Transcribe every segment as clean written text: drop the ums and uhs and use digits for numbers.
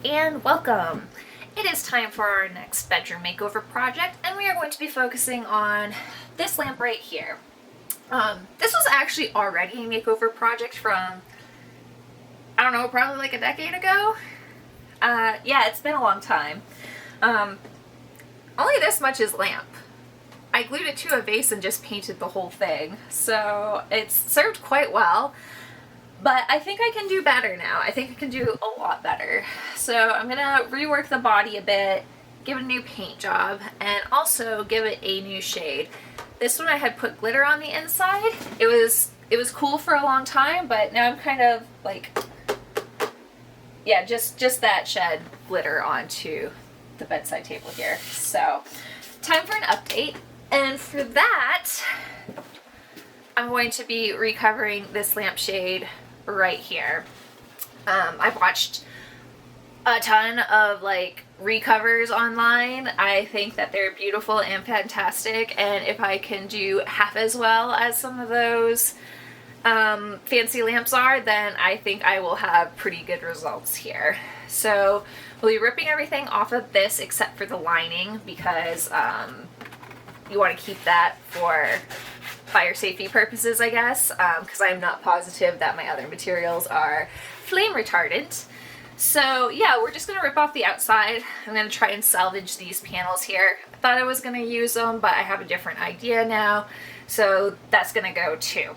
and welcome! It is time for our next bedroom makeover project, and we are going to be focusing on this lamp right here. This was actually already a makeover project from, I don't know, probably like a decade ago. Yeah, it's been a long time. Only this much is lamp. I glued it to a vase and just painted the whole thing, so it's served quite well. But I think I can do better now. I think I can do a lot better. So I'm gonna rework the body a bit, give it a new paint job, and also give it a new shade. This one I had put glitter on the inside. It was cool for a long time, but now I'm kind of like, yeah, just that shed glitter onto the bedside table here. So time for an update. And for that, I'm going to be recovering this lampshade right here. I've watched a ton of like recovers online. I think that they're beautiful and fantastic, and if I can do half as well as some of those fancy lamps are, then I think I will have pretty good results here. So we'll be ripping everything off of this except for the lining, because you want to keep that for fire safety purposes, I guess, because I'm not positive that my other materials are flame retardant. So yeah, we're just going to rip off the outside. I'm going to try and salvage these panels here. I thought I was going to use them, but I have a different idea now, so that's going to go too.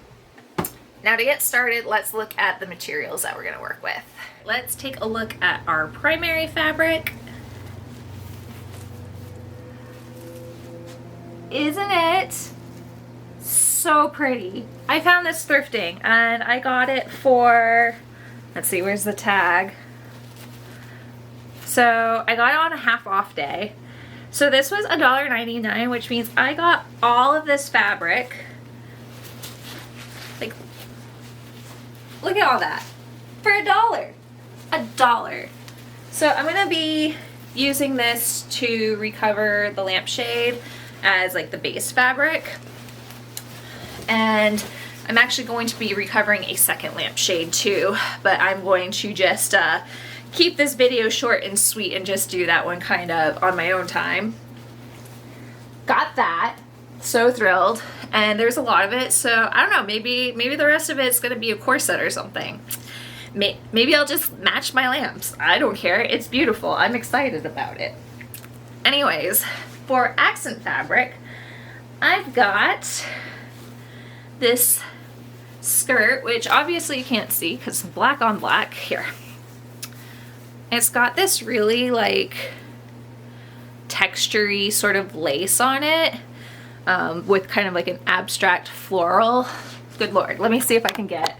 Now to get started, let's look at the materials that we're going to work with. Let's take a look at our primary fabric. Isn't it so pretty? I found this thrifting and I got it for, let's see, where's the tag? So I got it on a half off day. So this was $1.99, which means I got all of this fabric. Like, look at all that for $1. $1. So I'm gonna be using this to recover the lampshade as like the base fabric. And I'm actually going to be recovering a second lampshade too, but I'm going to just keep this video short and sweet and just do that one kind of on my own time. Got that. So thrilled. And there's a lot of it, so I don't know, maybe the rest of it's gonna be a corset or something. Maybe I'll just match my lamps. I don't care. It's beautiful. I'm excited about it. Anyways, for accent fabric, I've got this skirt, which obviously you can't see because it's black on black here. It's got this really like textury sort of lace on it, with kind of like an abstract floral. Good Lord, let me see if I can get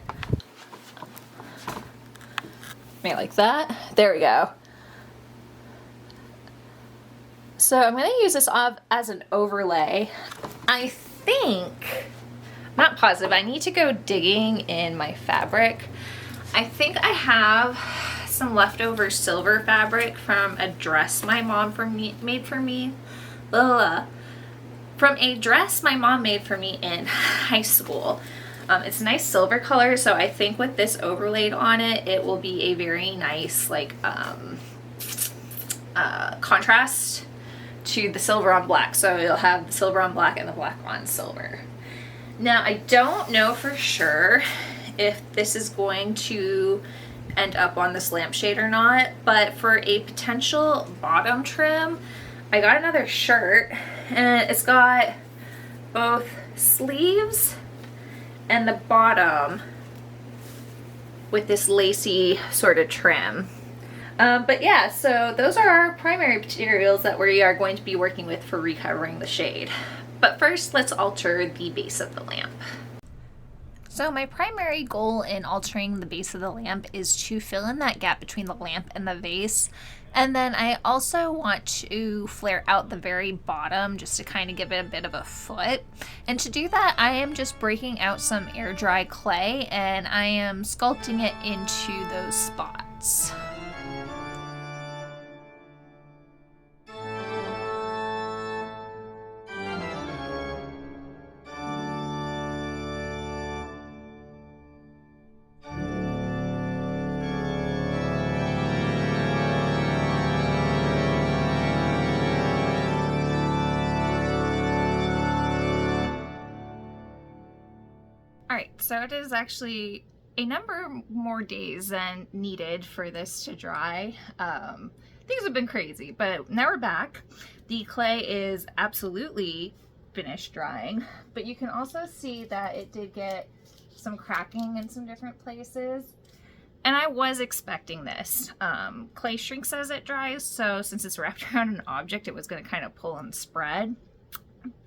maybe like that. There we go. So I'm going to use this as an overlay. I think, I'm not positive, I need to go digging in my fabric. I think I have some leftover silver fabric from a dress my mom made for me. From a dress my mom made for me in high school. It's a nice silver color, so I think with this overlaid on it, it will be a very nice like contrast to the silver on black. So you'll have the silver on black and the black on silver. Now I don't know for sure if this is going to end up on this lampshade or not, but for a potential bottom trim, I got another shirt and it's got both sleeves and the bottom with this lacy sort of trim. But yeah, so those are our primary materials that we are going to be working with for recovering the shade. But first, let's alter the base of the lamp. So my primary goal in altering the base of the lamp is to fill in that gap between the lamp and the vase. And then I also want to flare out the very bottom just to kind of give it a bit of a foot. And to do that, I am just breaking out some air dry clay and I am sculpting it into those spots. Alright, so it is actually a number more days than needed for this to dry. Things have been crazy, but now we're back. The clay is absolutely finished drying, but you can also see that it did get some cracking in some different places. And I was expecting this. Clay shrinks as it dries, so since it's wrapped around an object, it was going to kind of pull and spread.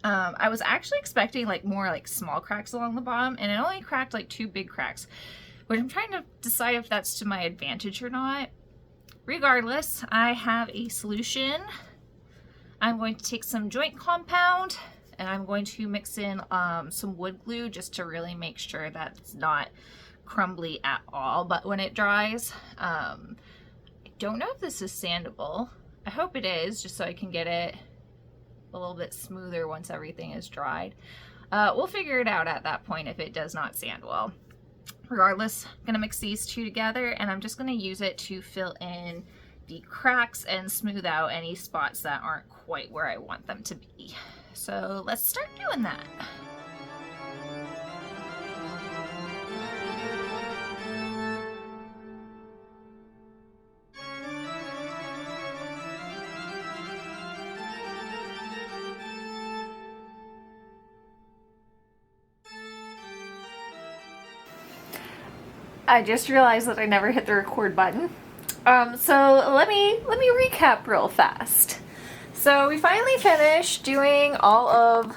I was actually expecting like more like small cracks along the bottom, and it only cracked like 2 big cracks, which I'm trying to decide if that's to my advantage or not. Regardless, I have a solution. I'm going to take some joint compound and I'm going to mix in some wood glue just to really make sure that it's not crumbly at all. But when it dries, I don't know if this is sandable. I hope it is, just so I can get it a little bit smoother once everything is dried. We'll figure it out at that point if it does not sand well. Regardless, I'm gonna mix these two together and I'm just gonna use it to fill in the cracks and smooth out any spots that aren't quite where I want them to be. So let's start doing that. I just realized that I never hit the record button. So let me recap real fast. So we finally finished doing all of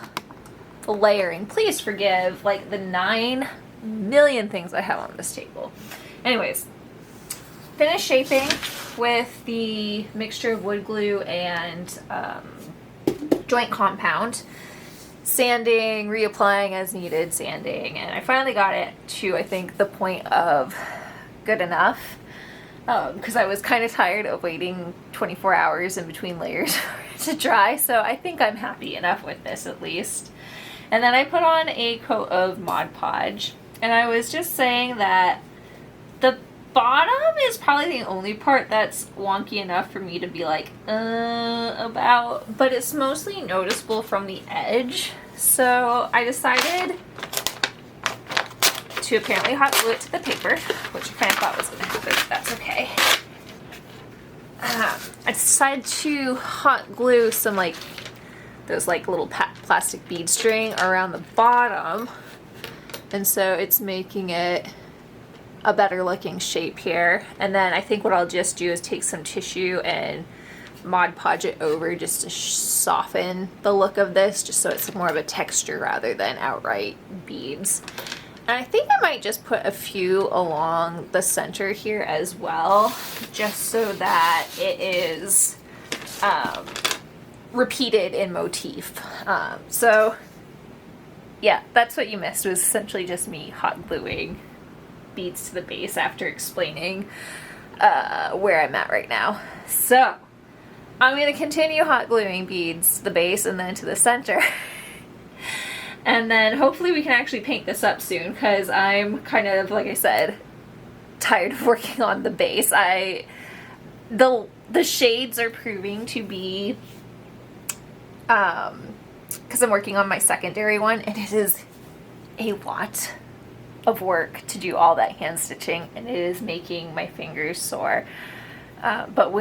the layering. Please forgive like the 9 million things I have on this table. Anyways, finished shaping with the mixture of wood glue and joint compound. Sanding, reapplying as needed, sanding, and I finally got it to, I think, the point of good enough, because I was kind of tired of waiting 24 hours in between layers for it to dry, so I think I'm happy enough with this at least. And then I put on a coat of Mod Podge, and I was just saying that the bottom is probably the only part that's wonky enough for me to be like, about, but it's mostly noticeable from the edge. So I decided to apparently hot glue it to the paper, which I kind of thought was going to happen, but that's okay. I decided to hot glue some like those like little plastic bead string around the bottom, and so it's making it a better looking shape here. And then I think what I'll just do is take some tissue and Mod Podge it over just to soften the look of this, just so it's more of a texture rather than outright beads. And I think I might just put a few along the center here as well, just so that it is repeated in motif. So yeah, that's what you missed, was essentially just me hot gluing beads to the base after explaining where I'm at right now. So I'm going to continue hot gluing beads to the base and then to the center. And then hopefully we can actually paint this up soon, because I'm kind of, like I said, tired of working on the base. The shades are proving to be, because I'm working on my secondary one, and it is a lot of work to do all that hand stitching, and it is making my fingers sore. But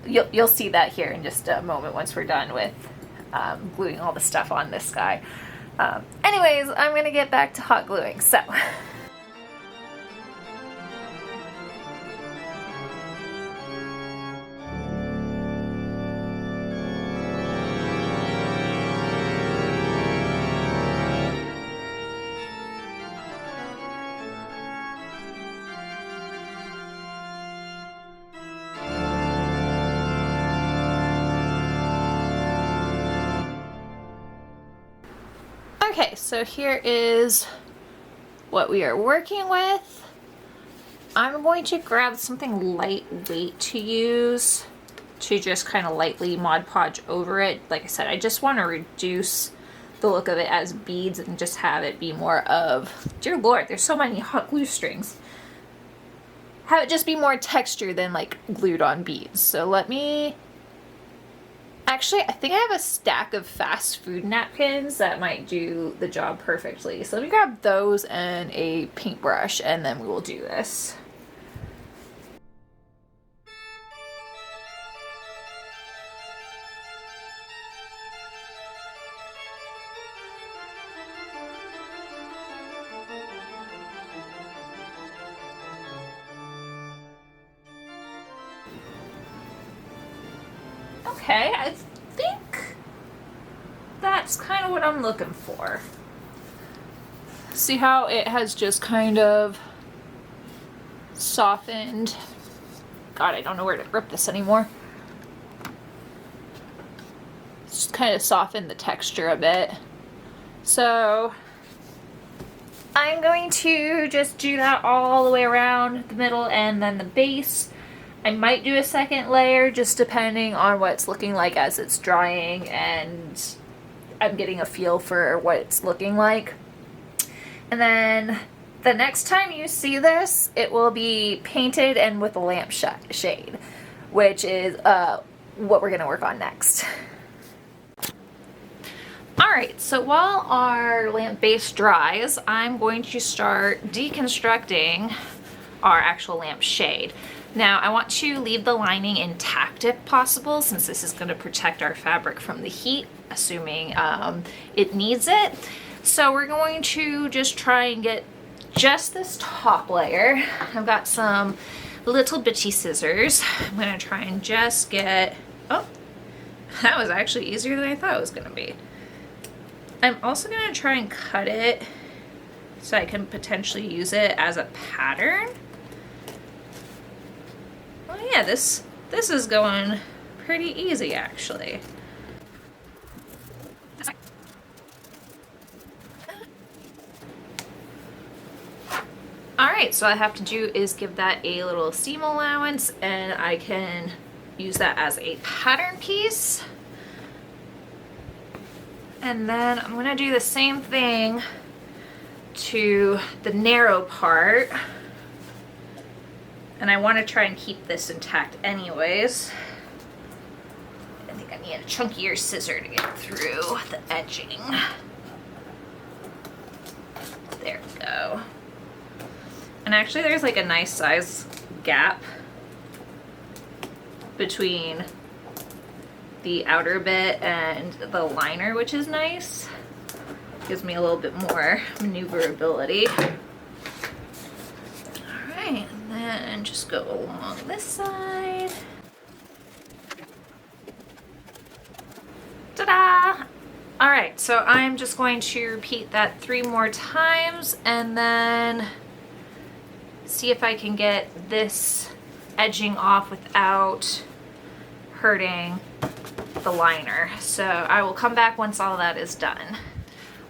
you'll see that here in just a moment once we're done with gluing all the stuff on this guy. Anyways, I'm gonna get back to hot gluing. So okay, so here is what we are working with. I'm going to grab something lightweight to use to just kind of lightly Mod Podge over it. Like I said, I just want to reduce the look of it as beads and just have it be more of, dear Lord, there's so many hot glue strings. Have it just be more texture than like glued on beads. So let me Actually, I think I have a stack of fast food napkins that might do the job perfectly. So let me grab those and a paintbrush, and then we will do this. Okay, I think that's kind of what I'm looking for. See how it has just kind of softened. God, I don't know where to grip this anymore. It's just kind of softened the texture a bit. So I'm going to just do that all the way around the middle and then the base. I might do a second layer just depending on what it's looking like as it's drying and I'm getting a feel for what it's looking like. And then the next time you see this, it will be painted and with a lamp shade, which is what we're going to work on next. Alright, so while our lamp base dries, I'm going to start deconstructing our actual lamp shade. Now, I want to leave the lining intact if possible, since this is going to protect our fabric from the heat, assuming it needs it. So we're going to just try and get just this top layer. I've got some little bitty scissors. I'm going to try and just get... Oh, that was actually easier than I thought it was going to be. I'm also going to try and cut it so I can potentially use it as a pattern. Oh yeah, this is going pretty easy actually. Alright, so all I have to do is give that a little seam allowance and I can use that as a pattern piece. And then I'm going to do the same thing to the narrow part. And I want to try and keep this intact anyways. I think I need a chunkier scissor to get through the edging. There we go. And actually there's like a nice size gap between the outer bit and the liner, which is nice. Gives me a little bit more maneuverability. Alright, and then just go along this side. Ta-da! Alright, so I'm just going to repeat that 3 more times and then see if I can get this edging off without hurting the liner. So I will come back once all that is done.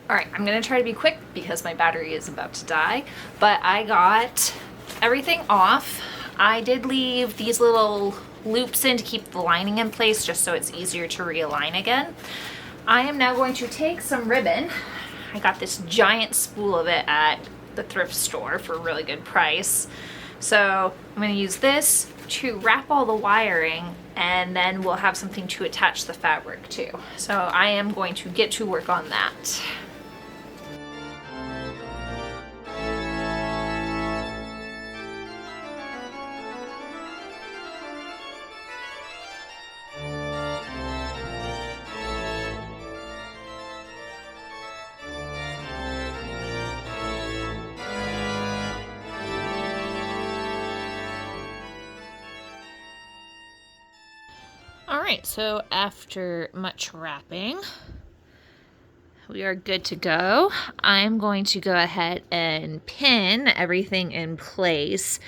Alright, I'm going to try to be quick because my battery is about to die, but I got everything off. I did leave these little loops in to keep the lining in place just so it's easier to realign again. I am now going to take some ribbon. I got this giant spool of it at the thrift store for a really good price. So I'm going to use this to wrap all the wiring and then we'll have something to attach the fabric to. So I am going to get to work on that. Alright, so after much wrapping, we are good to go. I'm going to go ahead and pin everything in place,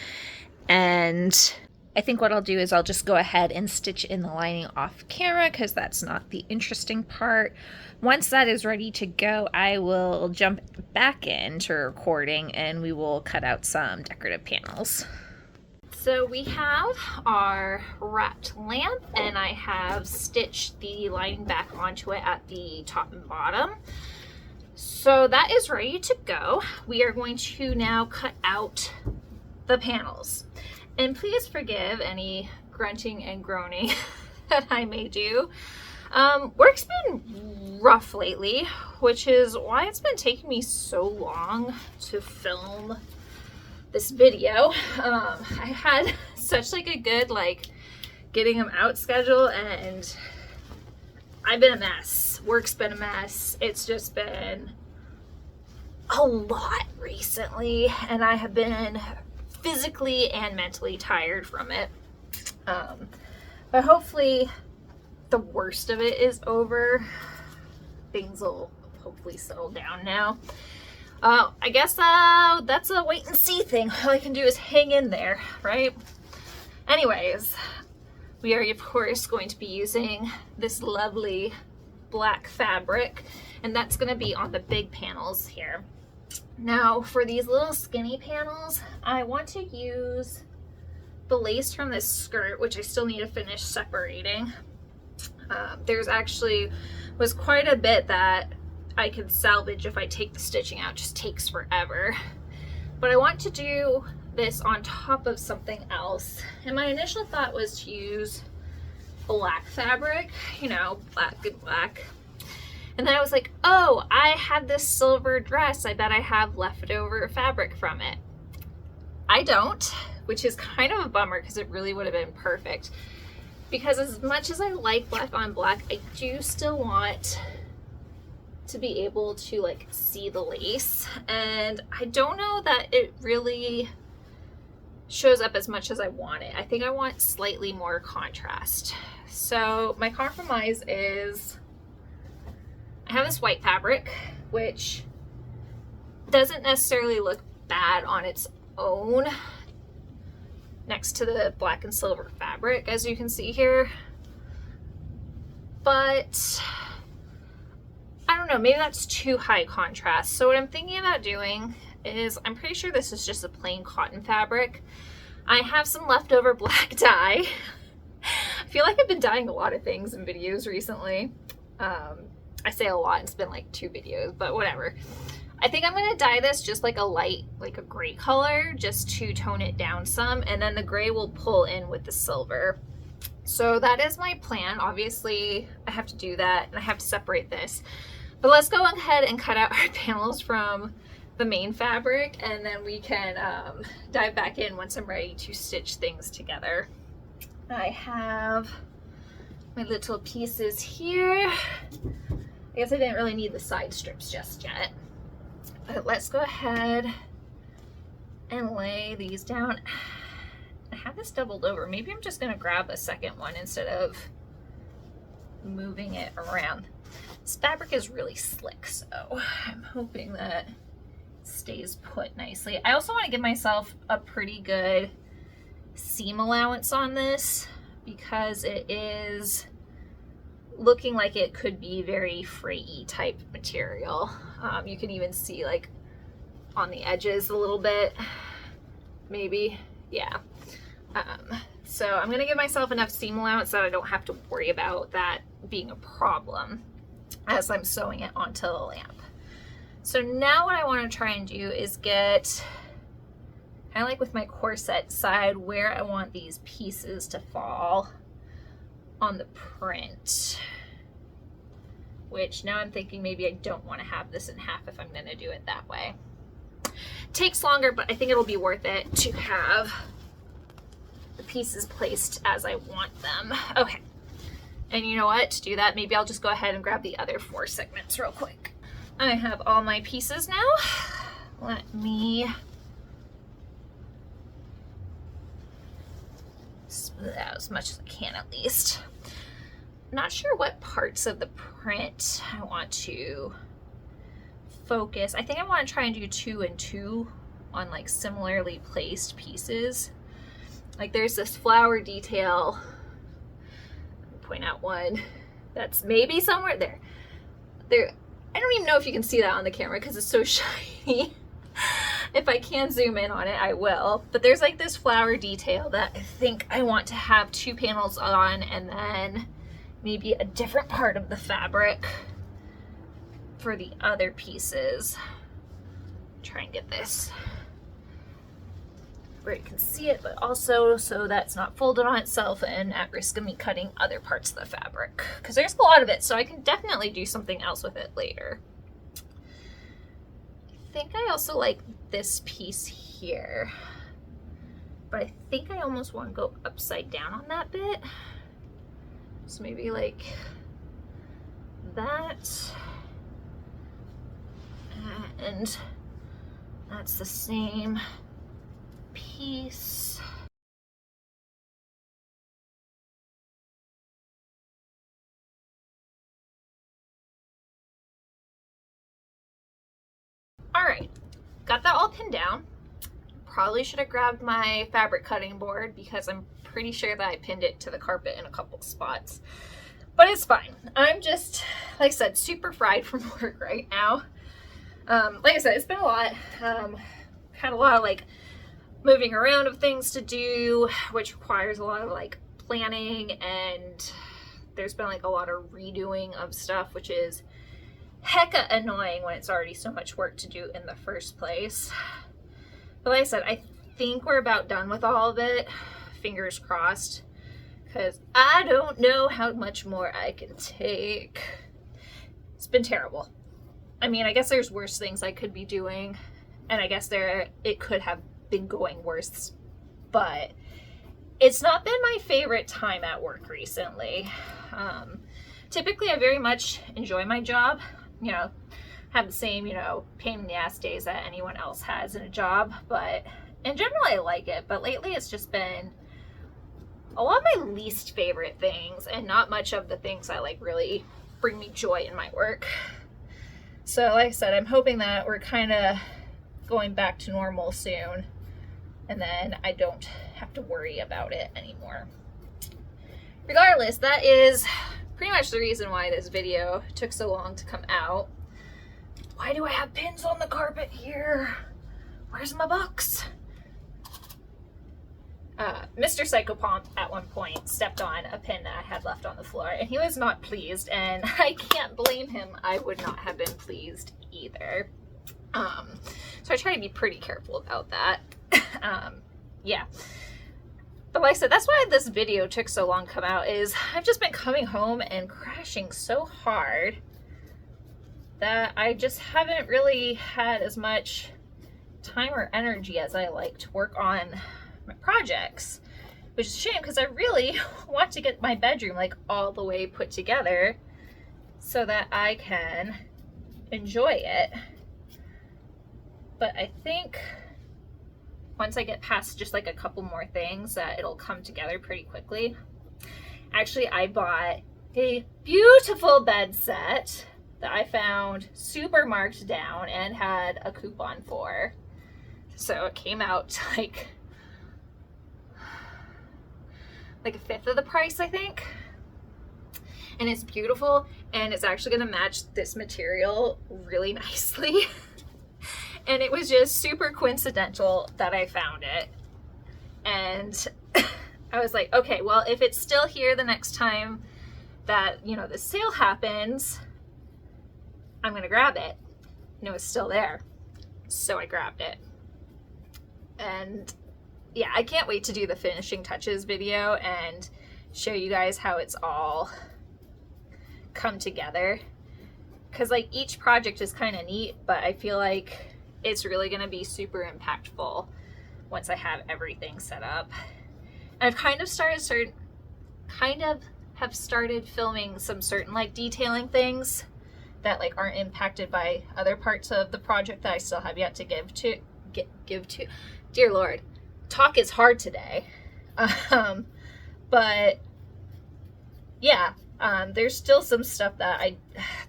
and I think what I'll do is I'll just go ahead and stitch in the lining off camera because that's not the interesting part. Once that is ready to go, I will jump back into recording and we will cut out some decorative panels. So we have our wrapped lamp and I have stitched the lining back onto it at the top and bottom. So that is ready to go. We are going to now cut out the panels. And please forgive any grunting and groaning that I may do. Work's been rough lately, which is why it's been taking me so long to film this video. I had such like a good like getting them out schedule, and I've been a mess. Work's been a mess. It's just been a lot recently, and I have been physically and mentally tired from it. But hopefully the worst of it is over. Things will hopefully settle down now. I guess that's a wait and see thing. All I can do is hang in there, right? Anyways, we are of course going to be using this lovely black fabric, and that's going to be on the big panels here. Now for these little skinny panels, I want to use the lace from this skirt, which I still need to finish separating. There's actually was quite a bit that I could salvage if I take the stitching out. It just takes forever. But I want to do this on top of something else. And my initial thought was to use black fabric, you know, black and black. And then I was like, oh, I have this silver dress. I bet I have leftover fabric from it. I don't, which is kind of a bummer because it really would have been perfect. Because as much as I like black on black, I do still want to be able to like see the lace. And I don't know that it really shows up as much as I want it. I think I want slightly more contrast. So my compromise is I have this white fabric, which doesn't necessarily look bad on its own next to the black and silver fabric, as you can see here. But I don't know, maybe that's too high contrast. So what I'm thinking about doing is, I'm pretty sure this is just a plain cotton fabric. I have some leftover black dye. I feel like I've been dyeing a lot of things in videos recently. I say a lot, it's been like 2 videos, but whatever. I think I'm gonna dye this just like a light, like a gray color, just to tone it down some, and then the gray will pull in with the silver. So that is my plan. Obviously, I have to do that, and I have to separate this. But let's go ahead and cut out our panels from the main fabric, and then we can dive back in once I'm ready to stitch things together. I have my little pieces here. I guess I didn't really need the side strips just yet. But let's go ahead and lay these down. I have this doubled over. Maybe I'm just gonna grab a second one instead of moving it around. This fabric is really slick, so I'm hoping that it stays put nicely. I also want to give myself a pretty good seam allowance on this because it is looking like it could be very fray-y type material. You can even see like on the edges a little bit, maybe, yeah. So I'm gonna give myself enough seam allowance that I don't have to worry about that being a problem as I'm sewing it onto the lamp. So now what I want to try and do is get, kind of like with my corset side, where I want these pieces to fall on the print. Which now I'm thinking maybe I don't want to have this in half if I'm going to do it that way. Takes longer, but I think it'll be worth it to have the pieces placed as I want them. Okay. And you know what? To do that, maybe I'll just go ahead and grab the other 4 segments real quick. I have all my pieces now. Let me smooth out as much as I can at least. Not sure what parts of the print I want to focus. I think I want to try and do 2 and 2 on like similarly placed pieces. Like there's this flower detail. Point out one that's maybe somewhere there. I don't even know if you can see that on the camera because it's so shiny. If I can zoom in on it, I will. But there's like this flower detail that I think I want to have 2 panels on, and then maybe a different part of the fabric for the other pieces. Try and get this where you can see it, but also so that it's not folded on itself and at risk of me cutting other parts of the fabric, because there's a lot of it, so I can definitely do something else with it later. I think I also like this piece here, but I think I almost want to go upside down on that bit. So maybe like that, and that's the same piece. All right, got that all pinned down. Probably should have grabbed my fabric cutting board because I'm pretty sure that I pinned it to the carpet in a couple spots, but it's fine. I'm just, like I said, super fried from work right now. Like I said, it's been a lot. Had a lot of like moving around of things to do, which requires a lot of like planning, and there's been like a lot of redoing of stuff, which is hecka annoying when it's already so much work to do in the first place. But like I said, I think we're about done with all of it. Fingers crossed, because I don't know how much more I can take. It's been terrible. I mean, I guess there's worse things I could be doing, and I guess it could have been going worse, but it's not been my favorite time at work recently. Typically, I very much enjoy my job, you know, have the same, you know, pain in the ass days that anyone else has in a job, but in general, I like it. But lately, it's just been a lot of my least favorite things, and not much of the things that like really bring me joy in my work. So like I said, I'm hoping that we're kind of going back to normal soon, and then I don't have to worry about it anymore. Regardless, that is pretty much the reason why this video took so long to come out. Why do I have pins on the carpet here? Where's my box? Mr. Psychopomp at one point stepped on a pin that I had left on the floor, and he was not pleased, and I can't blame him. I would not have been pleased either. So I try to be pretty careful about that. Yeah. But like I said, that's why this video took so long to come out, is I've just been coming home and crashing so hard that I just haven't really had as much time or energy as I like to work on my projects, which is a shame because I really want to get my bedroom like all the way put together so that I can enjoy it. But I think once I get past just like a couple more things, that it'll come together pretty quickly. Actually, I bought a beautiful bed set that I found super marked down and had a coupon for. So it came out like a fifth of the price, I think. And it's beautiful, and it's actually gonna match this material really nicely. And it was just super coincidental that I found it. And I was like, okay, well, if it's still here the next time that, you know, the sale happens, I'm gonna grab it. And it was still there. So I grabbed it. And yeah, I can't wait to do the finishing touches video and show you guys how it's all come together. Cause like each project is kind of neat, but I feel like it's really gonna be super impactful once I have everything set up. And I've kind of started filming some certain like detailing things that like aren't impacted by other parts of the project that I still have yet to give to. Dear Lord, talk is hard today. But yeah, there's still some stuff that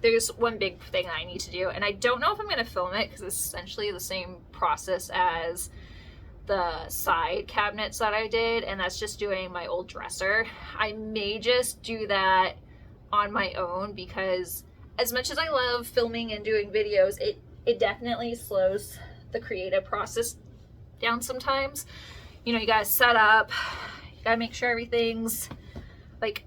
there's one big thing I need to do, and I don't know if I'm gonna film it because it's essentially the same process as the side cabinets that I did, and that's just doing my old dresser. I may just do that on my own because as much as I love filming and doing videos, it definitely slows the creative process down sometimes. You know, you gotta set up, you gotta make sure everything's like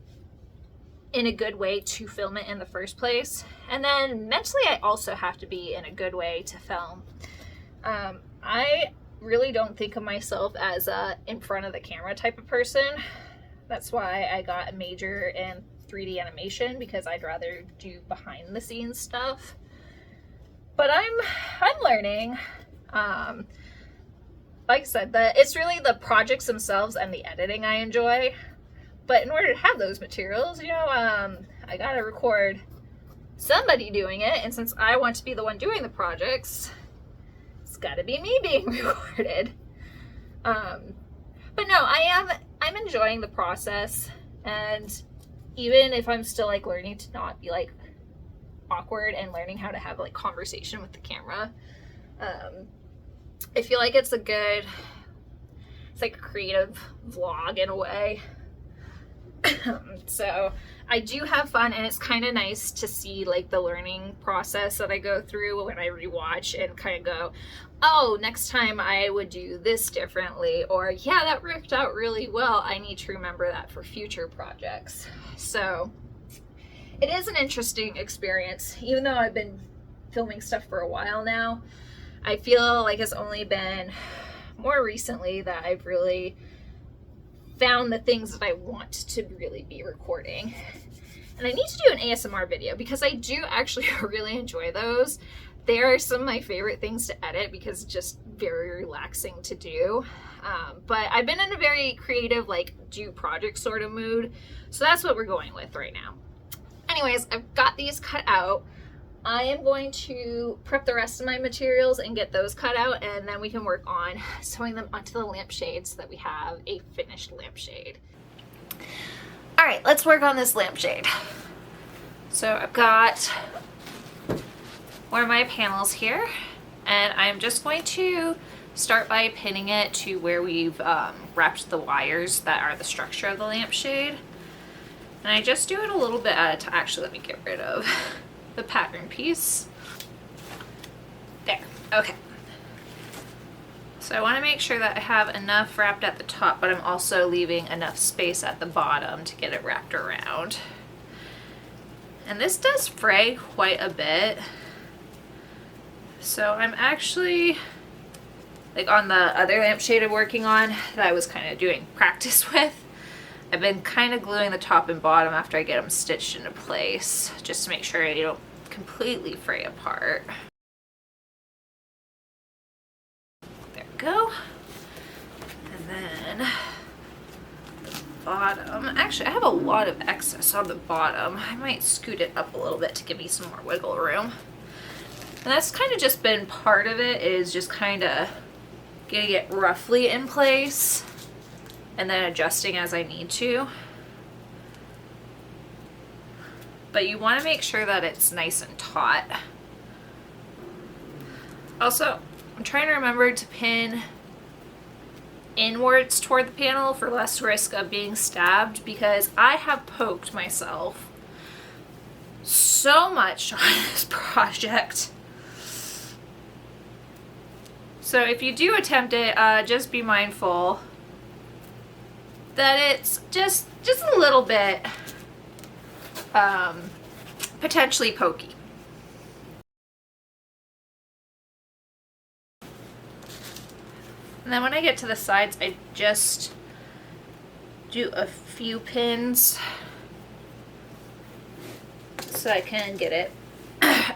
in a good way to film it in the first place. And then mentally I also have to be in a good way to film. I really don't think of myself as a in front of the camera type of person. That's why I got a major in 3D animation, because I'd rather do behind the scenes stuff. But I'm learning. Like I said, it's really the projects themselves and the editing I enjoy. But in order to have those materials, you know, I gotta record somebody doing it, and since I want to be the one doing the projects, it's gotta be me being recorded. But no, I'm enjoying the process, and even if I'm still like learning to not be like awkward and learning how to have like conversation with the camera, I feel like it's like a creative vlog in a way. So I do have fun, and it's kind of nice to see like the learning process that I go through when I rewatch and kind of go, oh, next time I would do this differently, or yeah, that worked out really well. I need to remember that for future projects. So it is an interesting experience. Even though I've been filming stuff for a while now, I feel like it's only been more recently that I've really found the things that I want to really be recording. And I need to do an ASMR video, because I do actually really enjoy those. They are some of my favorite things to edit, because it's just very relaxing to do. But I've been in a very creative, like, do project sort of mood. So that's what we're going with right now. Anyways, I've got these cut out. I am going to prep the rest of my materials and get those cut out, and then we can work on sewing them onto the lampshade so that we have a finished lampshade. All right, let's work on this lampshade. So I've got one of my panels here, and I'm just going to start by pinning it to where we've wrapped the wires that are the structure of the lampshade. And I just do it a little bit at a time. Actually, let me get rid of the pattern piece. There, okay. So I want to make sure that I have enough wrapped at the top, but I'm also leaving enough space at the bottom to get it wrapped around. And this does fray quite a bit. So I'm actually, like on the other lampshade I'm working on that I was kind of doing practice with, I've been kind of gluing the top and bottom after I get them stitched into place, just to make sure they don't completely fray apart. There we go. And then the bottom. Actually, I have a lot of excess on the bottom. I might scoot it up a little bit to give me some more wiggle room. And that's kind of just been part of it, is just kind of getting it roughly in place and then adjusting as I need to. But you want to make sure that it's nice and taut. Also, I'm trying to remember to pin inwards toward the panel for less risk of being stabbed, because I have poked myself so much on this project. So if you do attempt it, just be mindful that it's just a little bit potentially pokey. And then when I get to the sides, I just do a few pins so I can get it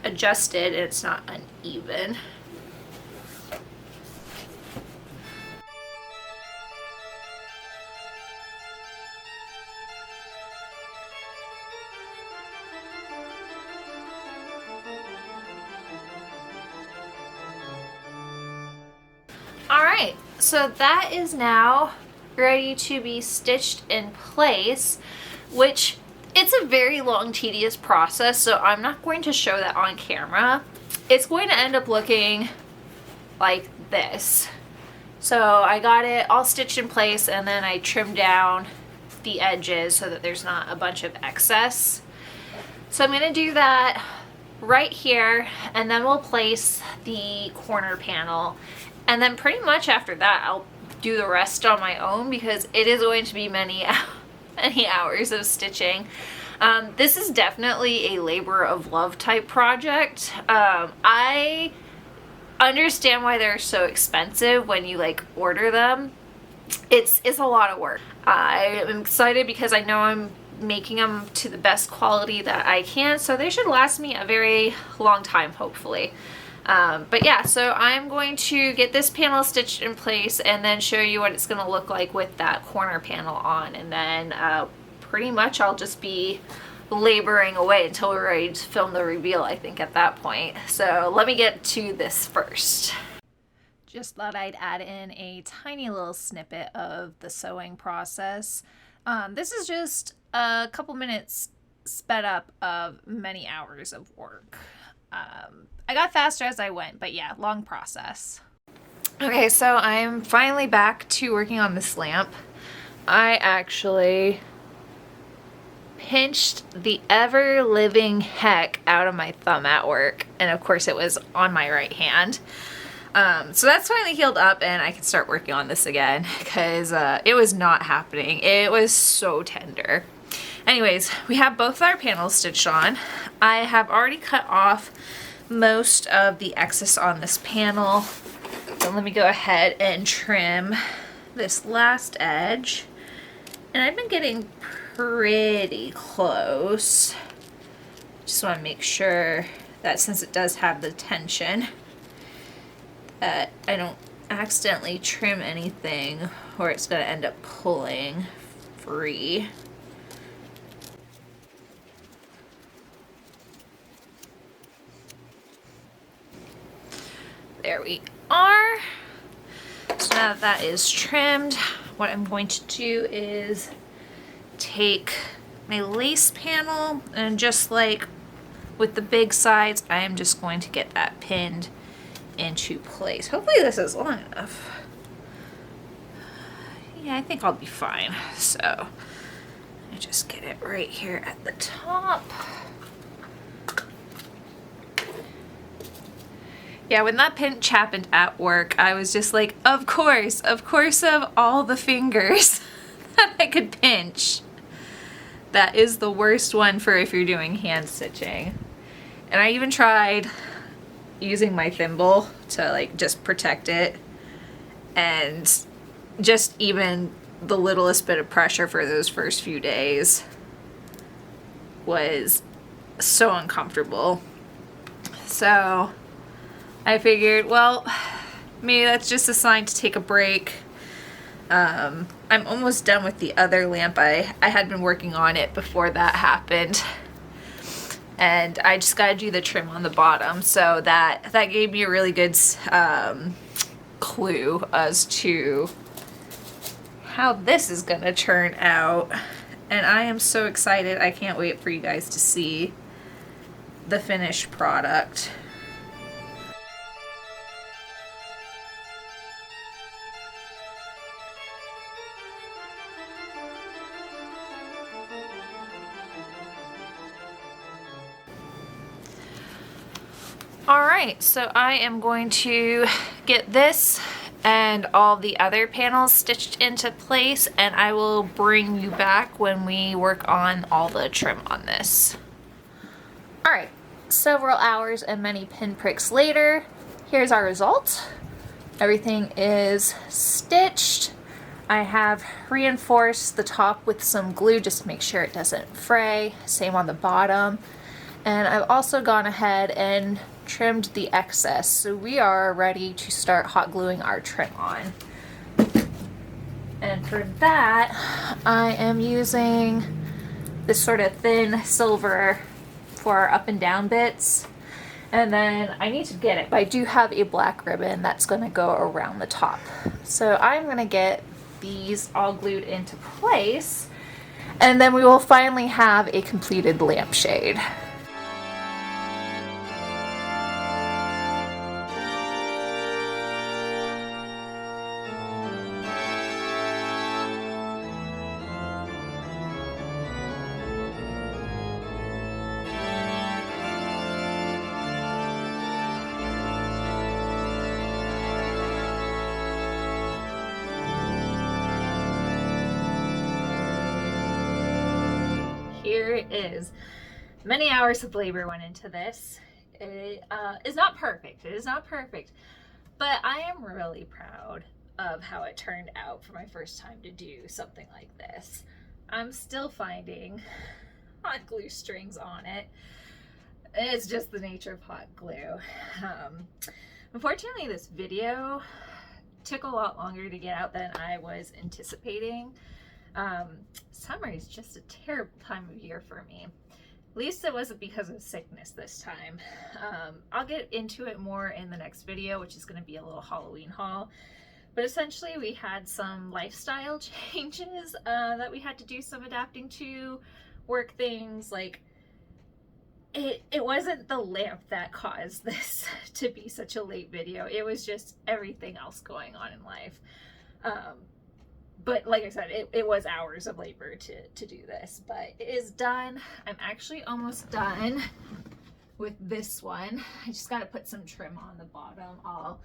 adjusted and it's not uneven. Alright, so that is now ready to be stitched in place, which it's a very long, tedious process, so I'm not going to show that on camera. It's going to end up looking like this. So I got it all stitched in place, and then I trimmed down the edges so that there's not a bunch of excess. So I'm going to do that right here, and then we'll place the corner panel. And then pretty much after that, I'll do the rest on my own, because it is going to be many hours of stitching. This is definitely a labor of love type project. I understand why they're so expensive when you like order them. It's a lot of work. I am excited because I know I'm making them to the best quality that I can, so they should last me a very long time, hopefully. But yeah, so I'm going to get this panel stitched in place and then show you what it's going to look like with that corner panel on, and then pretty much I'll just be laboring away until we're ready to film the reveal, I think, at that point. So let me get to this first. Just thought I'd add in a tiny little snippet of the sewing process. This is just a couple minutes sped up of many hours of work. I got faster as I went, but yeah, long process. Okay, so I'm finally back to working on this lamp. I actually pinched the ever-living heck out of my thumb at work, and of course it was on my right hand. So that's finally healed up and I can start working on this again because it was not happening. It was so tender. Anyways, we have both our panels stitched on. I have already cut off most of the excess on this panel. So let me go ahead and trim this last edge. And I've been getting pretty close. Just want to make sure that since it does have the tension, that I don't accidentally trim anything or it's going to end up pulling free. There we are. So now that that is trimmed, what I'm going to do is take my lace panel and just like with the big sides, I am just going to get that pinned into place. Hopefully this is long enough. Yeah, I think I'll be fine. So I just get it right here at the top. Yeah, when that pinch happened at work, I was just like, of course of all the fingers that I could pinch, that is the worst one for if you're doing hand stitching. And I even tried using my thimble to like just protect it, and just even the littlest bit of pressure for those first few days was so uncomfortable. So I figured, well, maybe that's just a sign to take a break. I'm almost done with the other lamp. I had been working on it before that happened. And I just got to do the trim on the bottom. So that gave me a really good clue as to how this is going to turn out. And I am so excited. I can't wait for you guys to see the finished product. Alright, so I am going to get this and all the other panels stitched into place, and I will bring you back when we work on all the trim on this. Alright, several hours and many pinpricks later, here's our result. Everything is stitched. I have reinforced the top with some glue just to make sure it doesn't fray. Same on the bottom. And I've also gone ahead and trimmed the excess, so we are ready to start hot gluing our trim on. And for that, I am using this sort of thin silver for our up and down bits. And then I need to get it, but I do have a black ribbon that's going to go around the top. So I'm going to get these all glued into place, and then we will finally have a completed lampshade. Here it is. Many hours of labor went into this. It is not perfect. It is not perfect. But I am really proud of how it turned out for my first time to do something like this. I'm still finding hot glue strings on it. It's just the nature of hot glue. Unfortunately, this video took a lot longer to get out than I was anticipating. Summer is just a terrible time of year for me. At least it wasn't because of sickness this time. I'll get into it more in the next video, which is going to be a little Halloween haul. But essentially we had some lifestyle changes that we had to do some adapting to, work things like it wasn't the lamp that caused this to be such a late video. It was just everything else going on in life. But like I said, it was hours of labor to do this, but it is done. I'm actually almost done with this one. I just got to put some trim on the bottom. I'll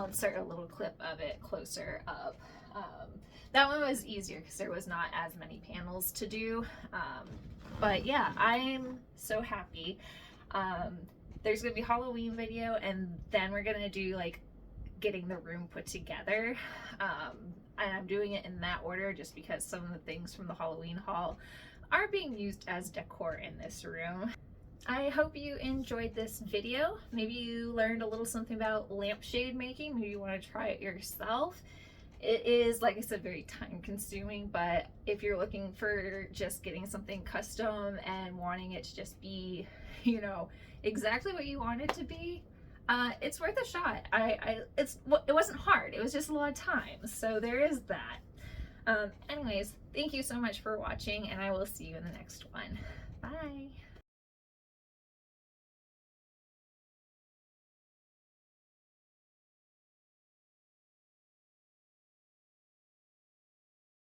insert a little clip of it closer up. That one was easier because there was not as many panels to do. But yeah, I'm so happy. There's gonna be a Halloween video, and then we're gonna do like getting the room put together. And I'm doing it in that order just because some of the things from the Halloween haul are being used as decor in this room. I hope you enjoyed this video. Maybe you learned a little something about lampshade making. Maybe you want to try it yourself. It is, like I said, very time consuming, but if you're looking for just getting something custom and wanting it to just be, you know, exactly what you want it to be, it's worth a shot. It wasn't hard. It was just a lot of time. So there is that. Anyways, thank you so much for watching, and I will see you in the next one. Bye.